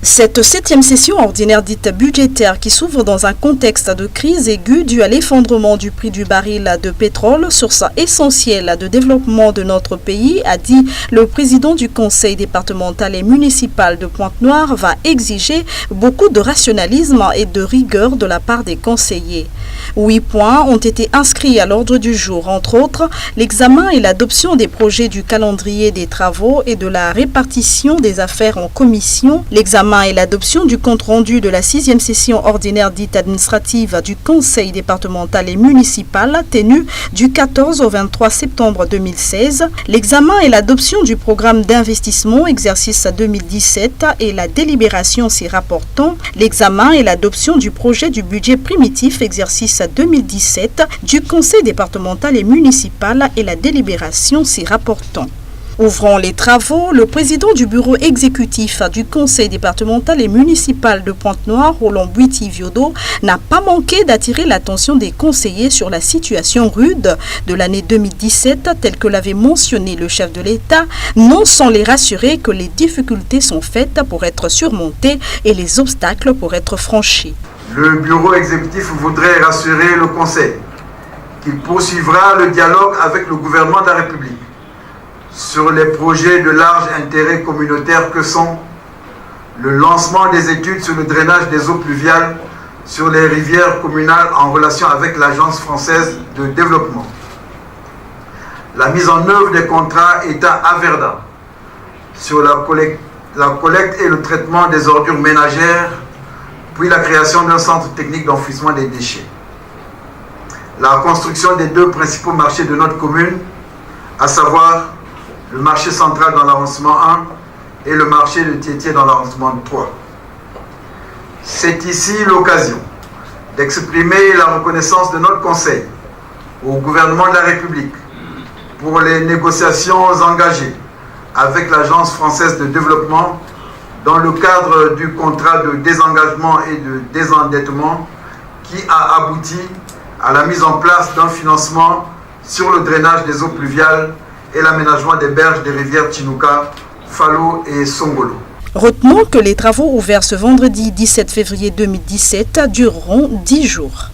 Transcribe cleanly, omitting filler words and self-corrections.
Cette 7e session ordinaire dite budgétaire qui s'ouvre dans un contexte de crise aiguë due à l'effondrement du prix du baril de pétrole, source essentielle de développement de notre pays, a dit le président du conseil départemental et municipal de Pointe-Noire, va exiger beaucoup de rationalisme et de rigueur de la part des conseillers. 8 points ont été inscrits à l'ordre du jour, entre autres l'examen et l'adoption des projets du calendrier des travaux et de la répartition des affaires en commission, l'examen et l'adoption du compte-rendu de la 6e session ordinaire dite administrative du Conseil départemental et municipal tenue du 14 au 23 septembre 2016, l'examen et l'adoption du programme d'investissement exercice 2017 et la délibération s'y rapportant, l'examen et l'adoption du projet du budget primitif exercice 2017 du Conseil départemental et municipal et la délibération s'y rapportant. Ouvrant les travaux, le président du bureau exécutif du conseil départemental et municipal de Pointe-Noire, Roland Buiti-Viodo, n'a pas manqué d'attirer l'attention des conseillers sur la situation rude de l'année 2017, telle que l'avait mentionné le chef de l'État, non sans les rassurer que les difficultés sont faites pour être surmontées et les obstacles pour être franchis. Le bureau exécutif voudrait rassurer le conseil qu'il poursuivra le dialogue avec le gouvernement de la République sur les projets de large intérêt communautaire que sont le lancement des études sur le drainage des eaux pluviales sur les rivières communales en relation avec l'Agence française de développement, la mise en œuvre des contrats État-Averda sur la collecte et le traitement des ordures ménagères, puis la création d'un centre technique d'enfouissement des déchets, la construction des 2 principaux marchés de notre commune, à savoir le marché central dans l'arrondissement 1 et le marché de Tiétié dans l'arrondissement 3. C'est ici l'occasion d'exprimer la reconnaissance de notre conseil au gouvernement de la République pour les négociations engagées avec l'Agence française de développement dans le cadre du contrat de désengagement et de désendettement qui a abouti à la mise en place d'un financement sur le drainage des eaux pluviales et l'aménagement des berges des rivières Chinouka, Falo et Songolo. Retenons que les travaux ouverts ce vendredi 17 février 2017 dureront 10 jours.